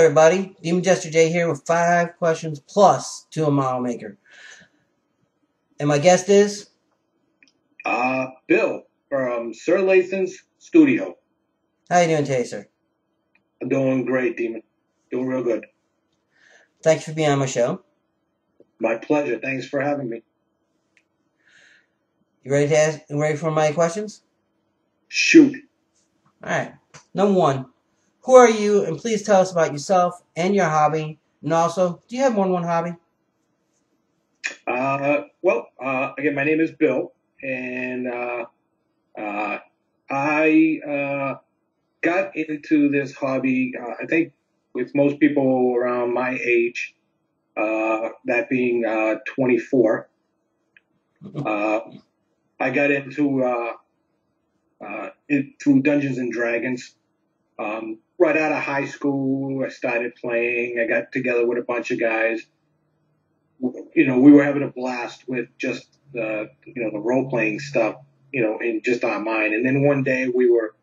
everybody. Demon Jester J here with 5 questions plus to a model maker. And my guest is? Bill from Sir Lathans Studios. How you doing today, sir? I'm doing great, Demon. Doing real good. Thanks for being on my show. My pleasure. Thanks for having me. You ready for my questions? Shoot. Alright. Number 1. Who are you? And please tell us about yourself and your hobby. And also, do you have more than one hobby? Again, my name is Bill, and I got into this hobby, I think, with most people around my age, that being 24. I got into through Dungeons and Dragons. Right out of high school, I started playing. I got together with a bunch of guys. We were having a blast with just the role playing stuff, in just our mind. And then one day we were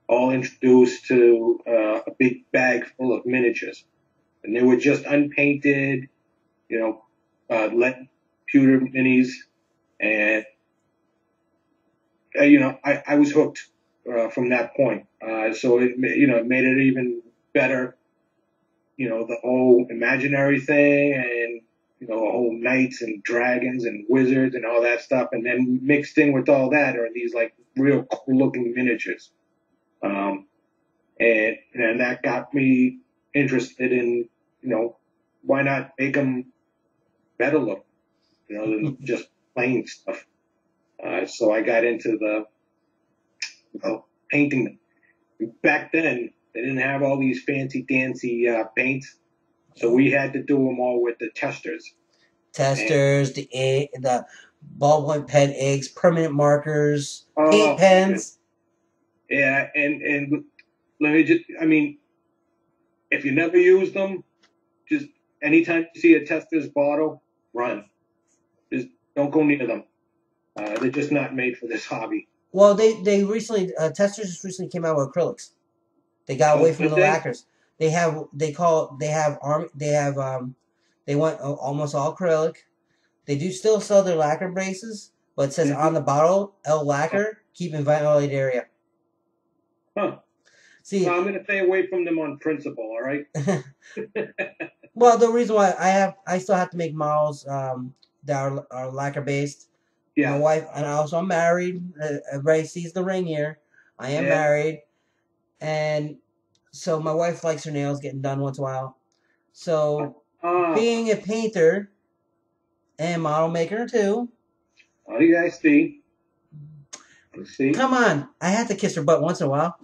all introduced to a big bag full of miniatures, and they were just unpainted, lead pewter minis, and I was hooked from that point. So it made it even better. The whole imaginary thing, and whole knights and dragons and wizards and all that stuff, and then mixed in with all that are these like real cool looking miniatures. And that got me interested in, why not make them better look, than just plain stuff. So I got into the painting. Back then, they didn't have all these fancy dancy paints, so we had to do them all with the testers. The ballpoint pen eggs, permanent markers, paint pens. Yeah, and let me just, if you never use them, just anytime you see a tester's bottle, run. Just don't go near them. They're just not made for this hobby. Well, they recently testers just recently came out with acrylics. They got away from the lacquers. They went almost all acrylic. They do still sell their lacquer bases, but it says on the bottle, L lacquer, keep in violated area. Huh. See, I'm going to stay away from them on principle, all right? Well, the reason why I still have to make models that are lacquer based. Yeah. My wife, and also I'm married. Everybody sees the ring here. I am married. And so my wife likes her nails getting done once in a while. So being a painter and model maker too. Oh, you guys see. Come on. I have to kiss her butt once in a while.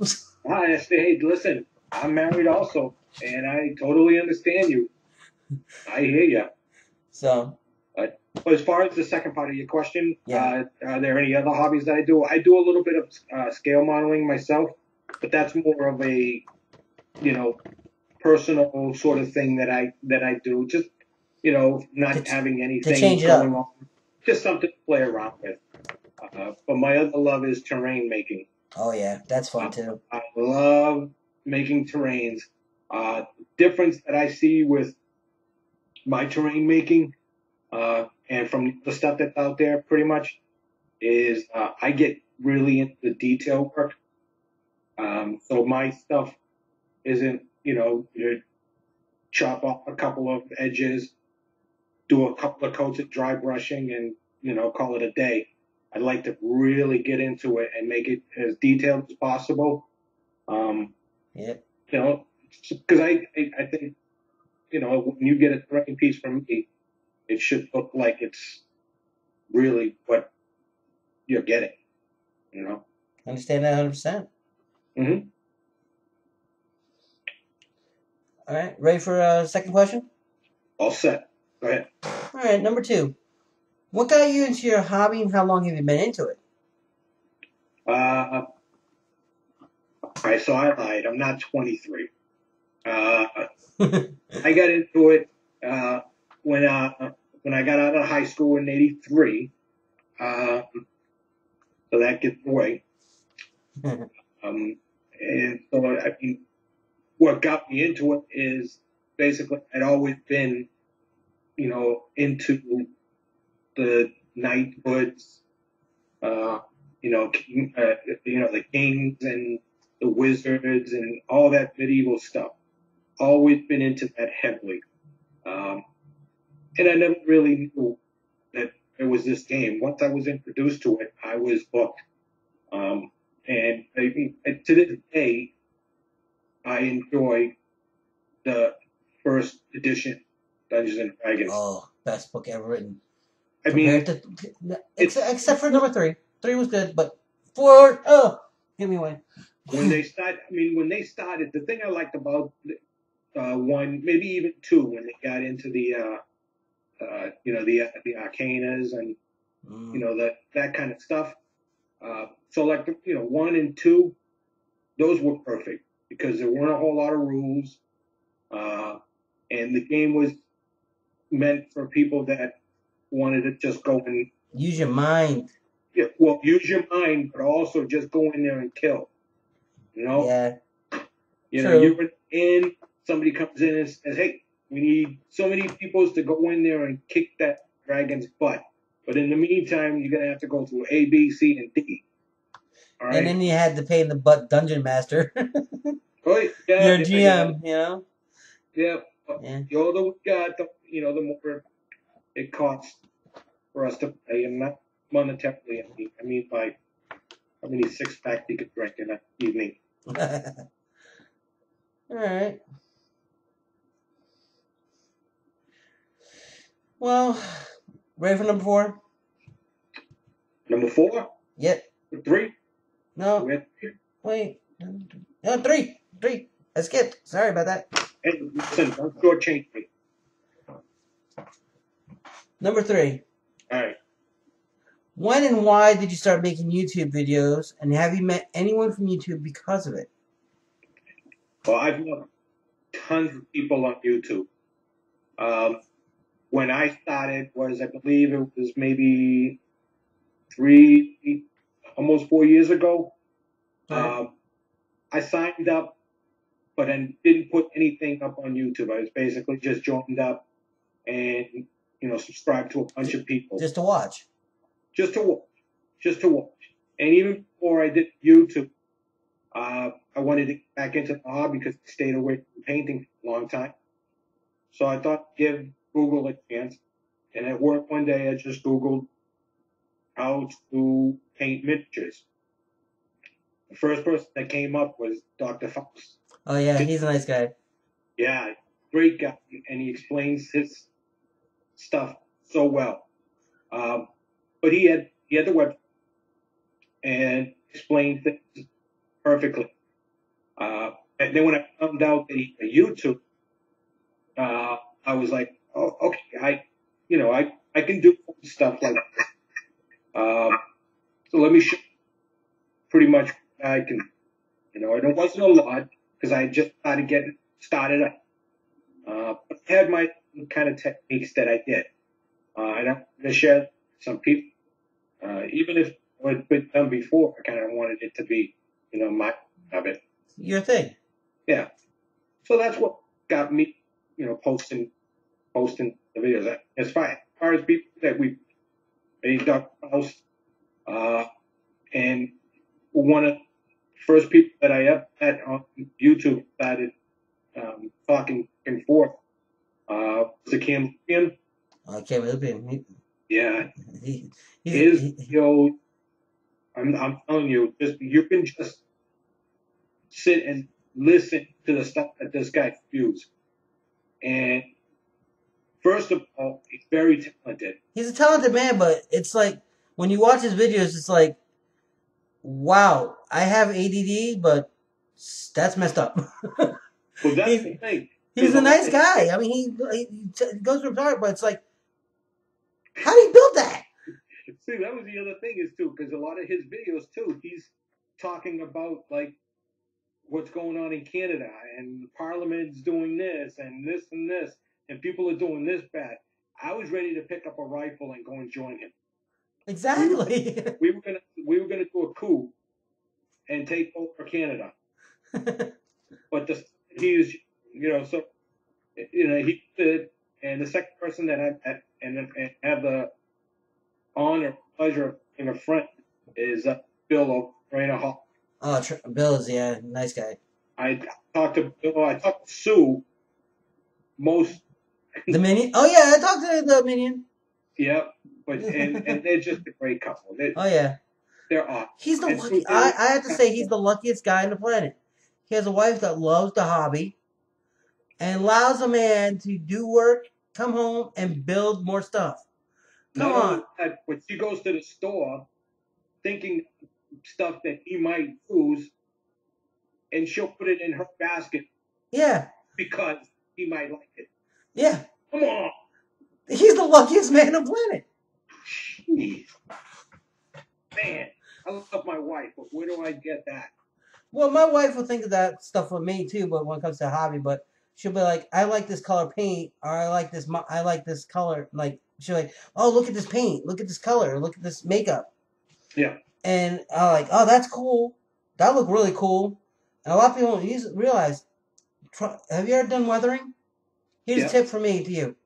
Hey, listen, I'm married also, and I totally understand you. I hear you. So. As far as the second part of your question, are there any other hobbies that I do? I do a little bit of scale modeling myself, but that's more of a, personal sort of thing that I do. Just, not having anything going on. Just something to play around with. But my other love is terrain making. Oh, yeah. That's fun, too. I love making terrains. Difference that I see with my terrain making and from the stuff that's out there pretty much is I get really into the detail work. So my stuff isn't, you chop off a couple of edges, do a couple of coats of dry brushing, and, call it a day. I'd like to really get into it and make it as detailed as possible. Because I think, when you get a terrain piece from me, it should look like it's really what you're getting, I understand that 100%. Mm-hmm. All right, ready for a second question? All set. Go ahead. All right, number 2. What got you into your hobby, and how long have you been into it? Okay, so I lied. I'm not 23. I got into it when I got out of high school in '83. So that gets away. And so what got me into it is basically I'd always been, into the knighthoods, the kings and the wizards and all that medieval stuff. Always been into that heavily. And I never really knew that there was this game. Once I was introduced to it, I was hooked. And to this day, I enjoy the first edition Dungeons and Dragons. Oh, best book ever written. I mean, except for number 3. 3 was good, but 4, give me away. When they started, the thing I liked about 1, maybe even 2, when they got into the arcanas and that kind of stuff. So like 1 and 2, those were perfect because there weren't a whole lot of rules, and the game was meant for people that wanted to just go and use your mind. Yeah, well, use your mind, but also just go in there and kill. Yeah. You're in. Somebody comes in and says, "Hey, we need so many people to go in there and kick that dragon's butt." But in the meantime, you're gonna have to go through A, B, C, and D. All right? And then you had to pay in the butt dungeon master. Yeah, your GM, Yeah. The older we got, the more it costs for us to play, and not monetarily. I mean by how many 6-pack you could drink in an evening. All right. Well, ready for number 4? Number 4? Yep. 3? No. Wait. No, 3. 3. I skipped. Sorry about that. Hey, listen, don't shortchange me. Number 3. All right. When and why did you start making YouTube videos, and have you met anyone from YouTube because of it? Well, I've met tons of people on YouTube. When I started I believe it was maybe 3, almost 4 years ago. Right. I signed up, but I didn't put anything up on YouTube. I was basically just joined up and, subscribed to a bunch of people. Just to watch. Just to watch. And even before I did YouTube, I wanted to get back into the hobby because I stayed away from painting for a long time. So I thought give Google a chance. And at work one day, I just Googled how to paint miniatures. The first person that came up was Dr. Faust. Oh, yeah, he's a nice guy. Yeah, great guy. And he explains his stuff so well. But he had the website and explained things perfectly. And then when I found out that he had YouTube, I was like, oh, okay, I can do stuff like this. So let me show you pretty much what I can, and it wasn't a lot because I just started getting started up. But I had my kind of techniques that I did. And I'm going to share some people, even if it had been done before, I kind of wanted it to be, my habit. Your thing. Yeah. So that's what got me, posting the videos. As far as people that we made Dr. Faust, and one of the first people that I ever met on YouTube started talking and forth was the Campbellian. Campbellian. Yeah. I'm telling you, you can just sit and listen to the stuff that this guy spews. And first of all, he's very talented. He's a talented man, but it's like when you watch his videos, it's like, wow, I have ADD, but that's messed up. Well, that's the thing. He's a nice guy. I mean, he goes through art, but it's like, how do you build that? See, that was the other thing is too, because a lot of his videos too, he's talking about like what's going on in Canada and Parliament's doing this and this and people are doing this bad. I was ready to pick up a rifle and go and join him. Exactly. We were gonna do a coup and take over Canada. But the he's, so, he did. And the second person that I have the honor and pleasure of being a friend is Bill O'Reilly. Oh, Bill's, yeah, nice guy. I talked to Bill. I talked to Sue most. The Minion? Oh, yeah, I talked to the Minion. Yep. But and they're just a great couple. Oh, yeah. They're awesome. He's the lucky. I have to say, he's the luckiest guy on the planet. He has a wife that loves the hobby and allows a man to do work, come home, and build more stuff. Come on. That, when she goes to the store thinking stuff that he might use, and she'll put it in her basket. Yeah. Because he might like it. Yeah. Come on. He's the luckiest man on the planet. Jeez. Man, I love my wife, but where do I get that? Well, my wife will think of that stuff with me too, but when it comes to hobby, but she'll be like, I like this color paint, or I like this color. Like, she'll like, oh, look at this paint, look at this color, look at this makeup. Yeah. And I'm like, oh, that's cool. That looked really cool. And a lot of people don't realize, have you ever done weathering? Here's a tip from me to you.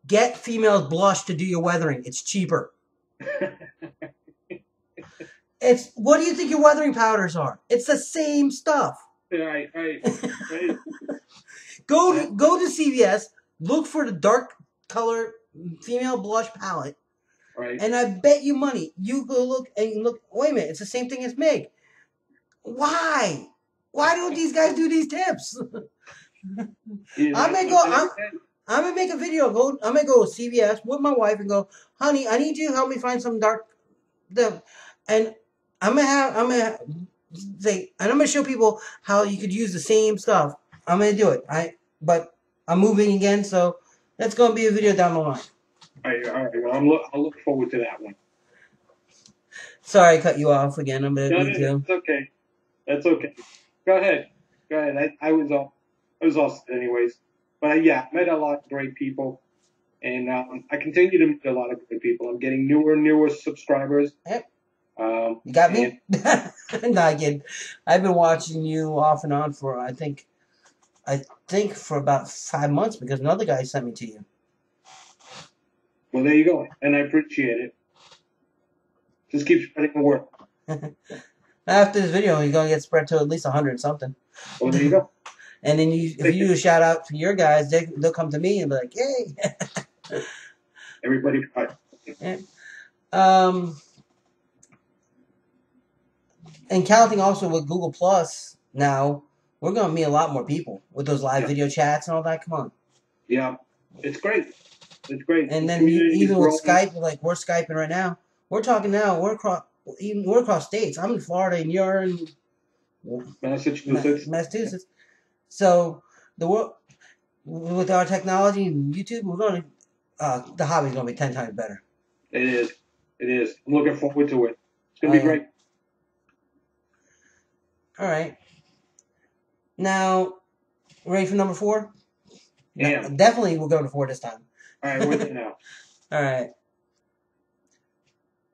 Get females blush to do your weathering. It's cheaper. What do you think your weathering powders are? It's the same stuff. Right. Go to CVS, look for the dark color female blush palette. Right. And I bet you money you go look and look. Wait a minute, it's the same thing as Meg. Why? Why don't these guys do these tips? I'm gonna make a video. I'm gonna go to CVS with my wife and go, honey, I need you to help me find some dark stuff. And I'm gonna show people how you could use the same stuff. I'm gonna do it. But I'm moving again, so that's gonna be a video down the line. All right. Well, I'll look forward to that one. Sorry, I cut you off again. I'm gonna need to. It's okay. That's okay. Go ahead. I was all set anyways. But I met a lot of great people, and I continue to meet a lot of great people. I'm getting newer subscribers. Yep. You got me? No, again, I've been watching you off and on for I think for about 5 months because another guy sent me to you. Well, there you go, and I appreciate it. Just keep spreading the word. After this video, you're gonna get spread to at least 100 something. Well, there you go. And then if you do a shout out to your guys, they'll come to me and be like, "Hey." Everybody. Yeah. And counting also with Google Plus now, we're gonna meet a lot more people with those live video chats and all that. Come on. Yeah, it's great. It's great. And then even with Skype, like we're Skyping right now. We're talking now. We're across states. I'm in Florida and you're in Massachusetts. So the world with our technology and YouTube, we're going to the hobby's going to be 10 times better. It is. I'm looking forward to it. It's going to be great. All right. Now, ready for number 4? Yeah. No, definitely we'll go to 4 this time. All right, where's it now? All right.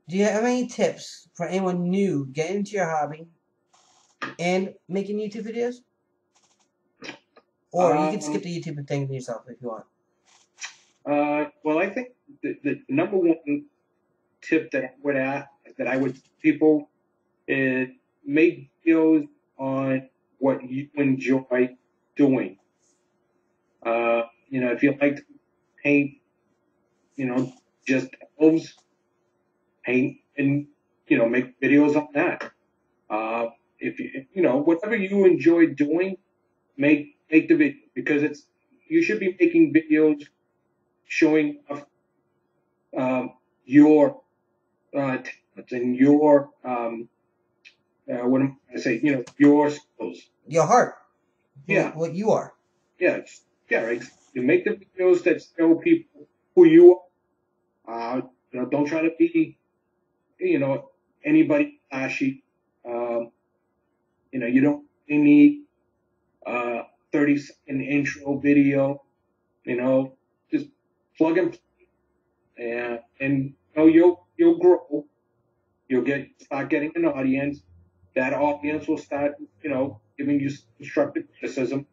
Do you have any tips for anyone new getting into your hobby and making YouTube videos? Or you can skip the YouTube thing yourself if you want. Well, I think the number one tip that I would people is make videos on what you enjoy doing. If you like to paint, just elves, paint and make videos on that. If whatever you enjoy doing, make the video because you should be making videos showing off your talents and your what am I say? Your skills, your heart. Yeah, what you are. Yeah, right. You make the videos that show people who you are. Don't try to be anybody flashy. You don't need 30-second intro video. Just plug and play, and you'll grow. You'll start getting an audience. That audience will start, giving you constructive criticism,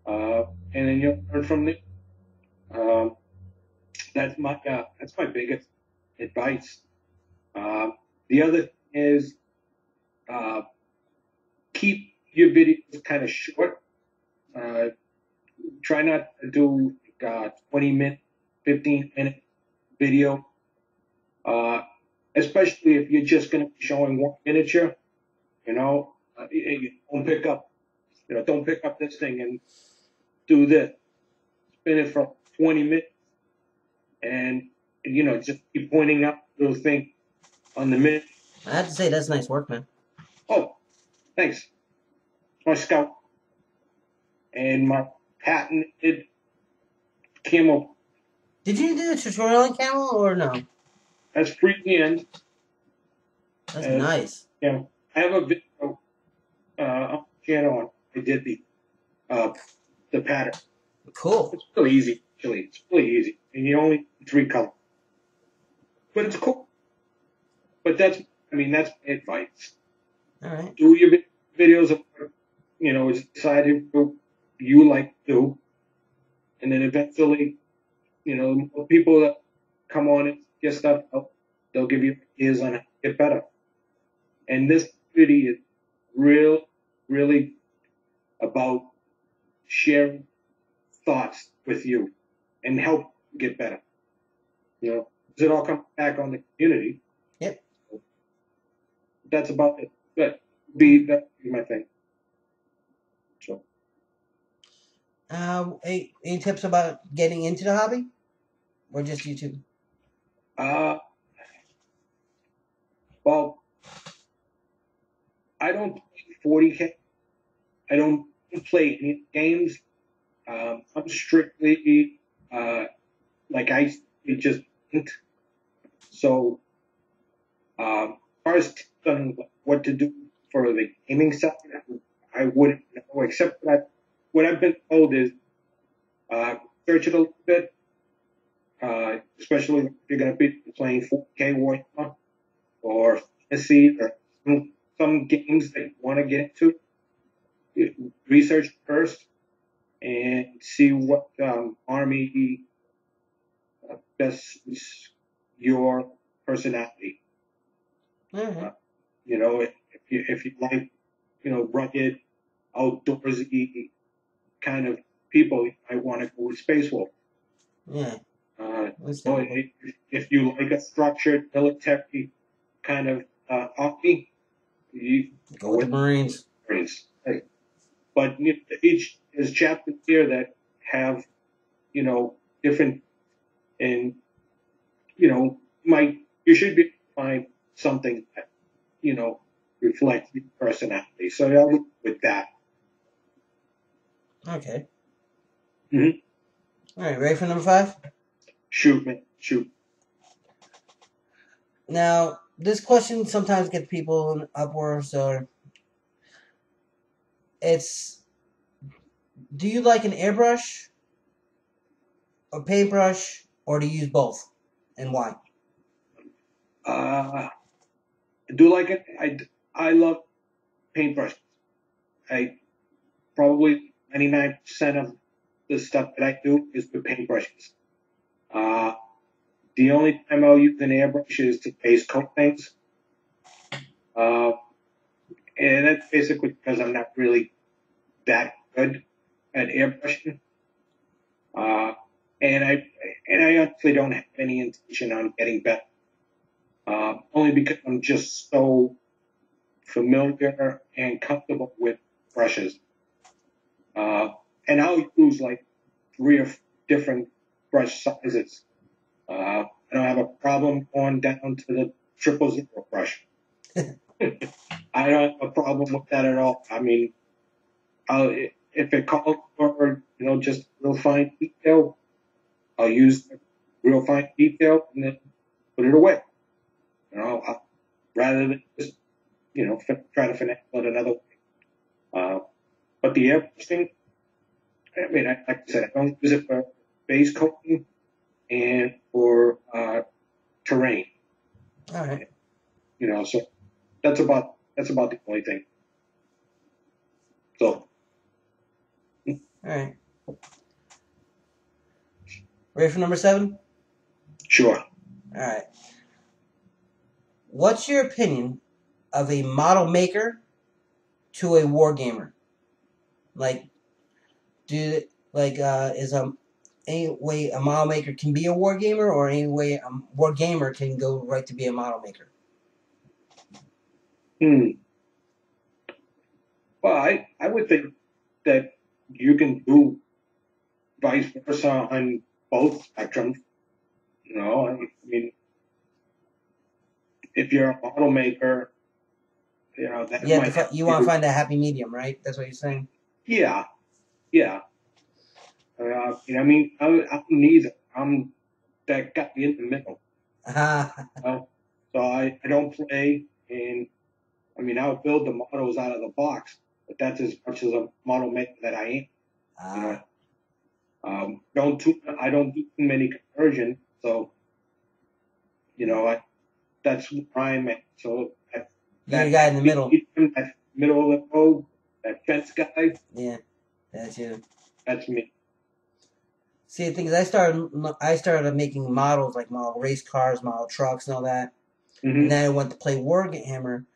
and then you'll learn from it. That's my biggest advice. The other thing is keep your videos kind of short. Try not to do 20-minute, 15-minute video, especially if you're just going to be showing one miniature. You don't pick up this thing and do this. Spin it for 20 minutes, and just keep pointing out little thing on the minute. I have to say, that's nice work, man. Oh, thanks. My scout and my patented camo. Did you do a tutorial on camo or no? That's freehand. That's nice. Yeah, I have a video on the channel. I did the pattern. Cool. It's really easy. Actually, it's really easy, and you only 3 colors. But it's cool. But that's my advice. All right. Do your videos of it's decided you like to do, and then eventually, more people that come on and get stuff out, they'll give you ideas on how to get better. And this video is really about sharing thoughts with you and help you get better. Because it all comes back on the community. Yep. That's about it. That'd be my thing. So. Any tips about getting into the hobby, or just YouTube? Well, I don't play 40K. I don't play any games. I'm strictly I just didn't. So, as far as tips on what to do for the gaming side, I wouldn't know, except that what I've been told is search it a little bit, especially if you're going to be playing 4K Warhammer or Fantasy or some games that you want to get into. Research first and see what army best suits your personality. Mm-hmm. If you like, rugged, outdoorsy kind of people, you might want to go with Space Wolf. Yeah. If you like a structured military kind of army, you go with the Marines. Right. But each is chapters here that have, different, and you should be able to find something that, reflects your personality. So I would with that. Okay. Mm-hmm. All right, ready for number 5? Shoot, man, shoot. Now, this question sometimes gets people in uproar, so it's, do you like an airbrush, a paintbrush, or do you use both, and why? I do like it. I love paintbrushes. I probably 99% of the stuff that I do is with paintbrushes. The only time I'll use an airbrush is to base coat things. And that's basically because I'm not really that good at airbrushing. And I honestly don't have any intention on getting better. Only because I'm just so familiar and comfortable with brushes. And I'll use like 3 or 4 different brush sizes. I don't have a problem going down to the 000 brush. I don't have a problem with that at all. I mean, if it calls for, just real fine detail, I'll use real fine detail and then put it away. Rather than just, try to finagle it another way. But the airbrushing, like I said, I don't use it for base coating and for terrain. All right. So that's about the only thing. So right. Ready for number 7? Sure. All right. What's your opinion of a model maker to a wargamer? Like, is any way a model maker can be a wargamer, or any way a wargamer can go right to be a model maker? Well, I would think that you can do vice versa on both spectrums. You know, I mean, if you're a model maker, you know, that Yeah, might you want to find that happy medium, right? That's what you're saying? Yeah, yeah. You know, I mean, I'm neither. I'm that guy in the middle. So I don't play, and I mean, I'll build the models out of the box, but that's as much as a model maker that I am. You know, I don't do too many conversions, so you know, that's where I'm at. So you're the guy in the middle. That middle of the road, that fence guy. Yeah, that's you. That's me. See, the thing is, I started making models, like model race cars, model trucks, and all that. Mm-hmm. And then I went to play Warhammer,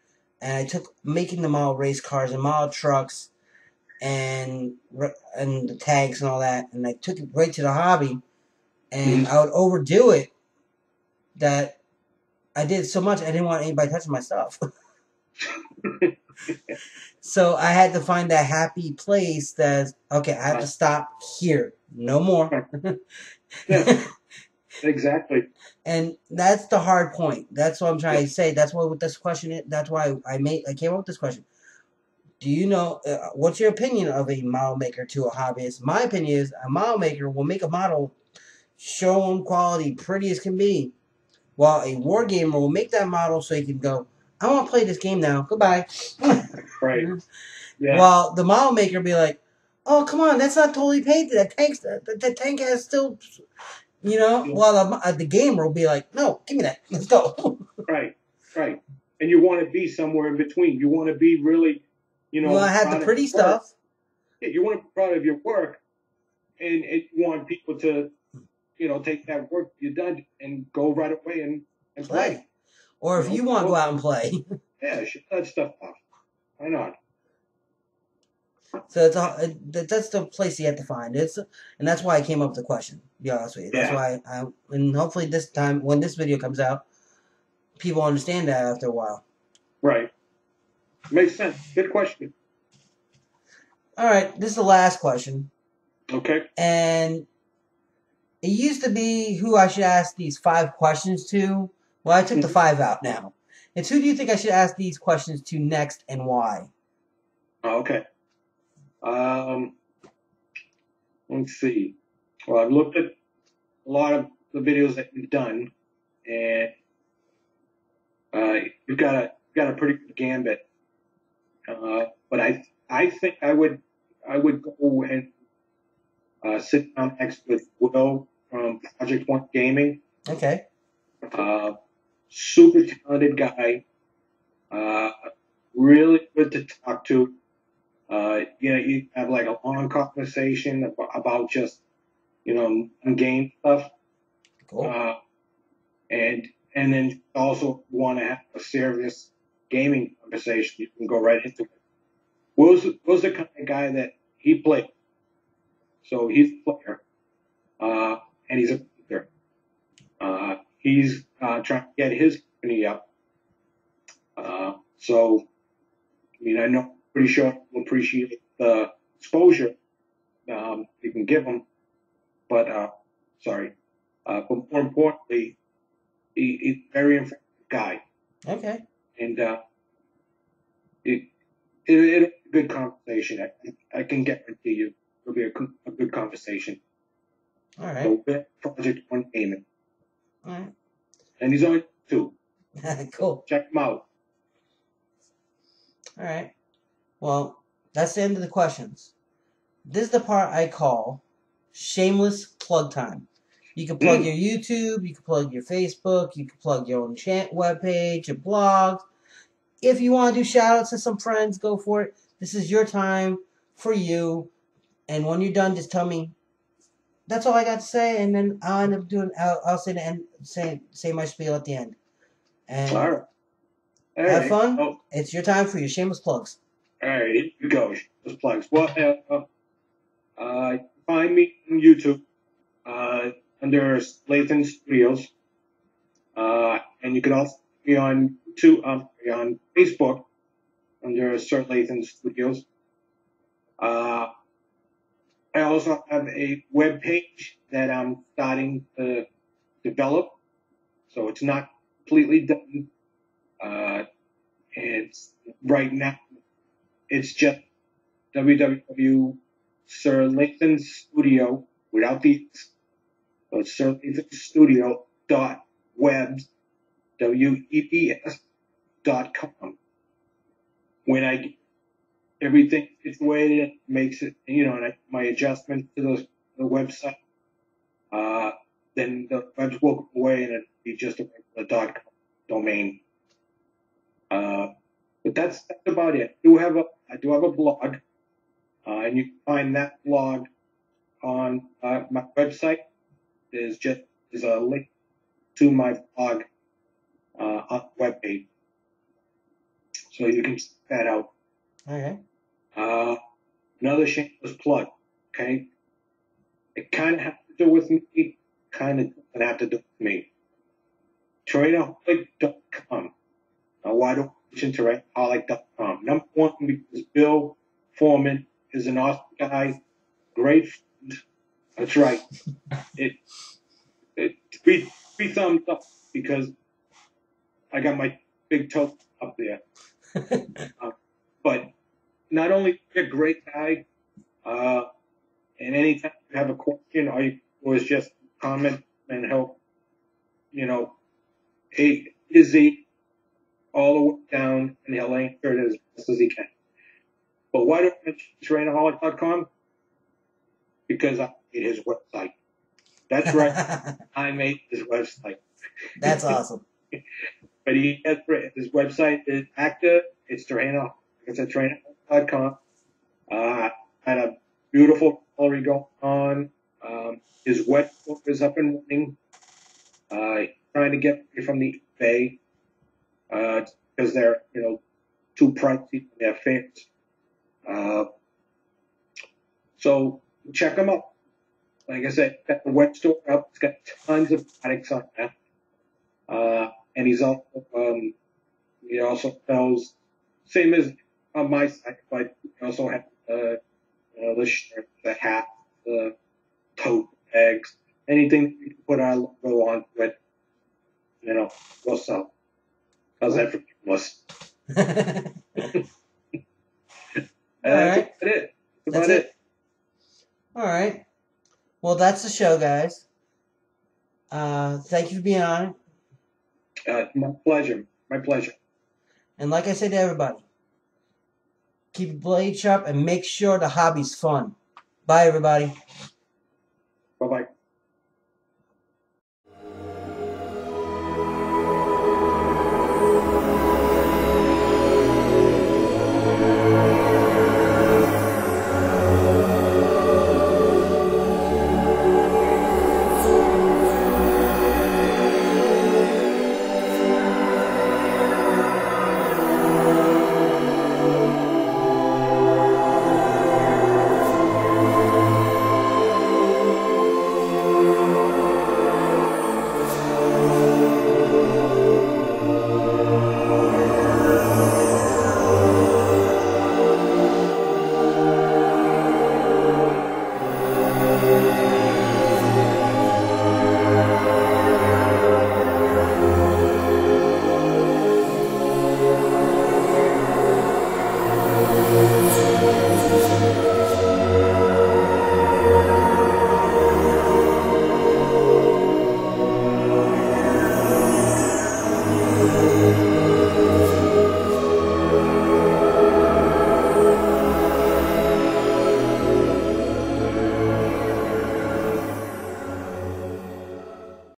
and I took making the model race cars and model trucks and the tanks and all that, and I took it right to the hobby, and I would overdo it. That I did so much, I didn't want anybody touching my stuff. So I had to find that happy place that's, okay, I have to stop here. No more. Yeah, exactly. And that's the hard point. That's what I'm trying to say. That's what this question is. That's why I came up with this question. Do you know, what's your opinion of a model maker to a hobbyist? My opinion is a model maker will make a model, show them quality, pretty as can be, while a wargamer will make that model so he can go, I want to play this game now. Goodbye. Right. Yeah. While the model maker will be like, oh, come on, that's not totally painted. That tank has still, you know. Yeah. While the gamer will be like, no, give me that. Let's go. Right. Right. And you want to be somewhere in between. You want to be really, you know. You want to have the pretty stuff. Yeah, you want to be proud of your work, and you want people to, you know, take that work you've done and go right away and play. Or if you want to go out and play. Yeah, shut that stuff off. Why not? So that's the place you have to find. And that's why I came up with the question. To be honest with you, that's why and hopefully this time when this video comes out, people understand that after a while. Right. Makes sense. Good question. All right, this is the last question. Okay. And it used to be who I should ask these 5 questions to. Well, I took the 5 out now. It's who do you think I should ask these questions to next and why? Okay. Let's see. Well, I've looked at a lot of the videos that you've done, and you've got a pretty good gambit. But I think I would go and sit down next with Will from Project One Gaming. Okay. Super talented guy. Really good to talk to. You know, you have like a long conversation about just, you know, game stuff. Cool. And then also want to have a serious gaming conversation. You can go right into it. Will's the kind of guy that he played. So he's a player. And he's a thinker. He's trying to get his company up. So, I mean, I know, pretty sure he'll appreciate the exposure you can give him. But, but more importantly, he's a very informative guy. Okay. And it's a good conversation. I can guarantee you it'll be a good conversation. All right. So, Project One Gaming. All right. And he's on YouTube. Cool. Check him out. All right. Well, that's the end of the questions. This is the part I call shameless plug time. You can plug your YouTube, you can plug your Facebook, you can plug your own webpage, your blogs. If you want to do shout outs to some friends, go for it. This is your time for you. And when you're done, just tell me. That's all I got to say, and then I'll end up doing. I'll say the end, say my spiel at the end. And all right. Have fun. Oh. It's your time for your shameless plugs. All right, here you go. Shameless plugs. Well, find me on YouTube under Lathans Studios, and you can also be on YouTube, on Facebook under Sir Lathans Studios. I also have a web page that I'm starting to develop, so it's not completely done. It's right now. It's just www.sirlathansstudio without the X. So it's sirlathansstudio.webs, webs.com. When I get everything situated, makes it, and my adjustments to the website, then the webs will go away and it'll be just a regular .com domain. But that's about it. I do have a blog, and you can find that blog on my website. There's a link to my blog on the webpage, so you can check that out. Okay. Another shameless plug. Okay, it kind of has to do with me. Kind of doesn't have to do with me. Trainerholic.com. Now, why don't you mention Trainerholic.com? Number one, because Bill Foreman is an awesome guy, great friend. That's right. Three thumbs up because I got my big toe up there. But not only a great guy, and anytime you have a question, all you do is just comment and help. Hey, Izzy, all the way down, and he'll answer it as best as he can. But why don't you mention Trainerholic.com? Because I made his website. That's right. I made his website. That's awesome. But his website is active. It's Trainerholic.com. Had a beautiful gallery going on. His website is up and running. Trying to get away from the eBay because they're too pricey for their fans. So check them out. Like I said, got the web store up. It's got tons of products on that. And he also sells, same as on my site, but he also has the shirt, the hat, the tote bags, anything you can put our logo on it, we'll sell. How's that for was? All right. That's it. All right. Well, that's the show, guys. Thank you for being on it. My pleasure. My pleasure. And like I said to everybody, keep your blade sharp and make sure the hobby's fun. Bye, everybody. Bye-bye.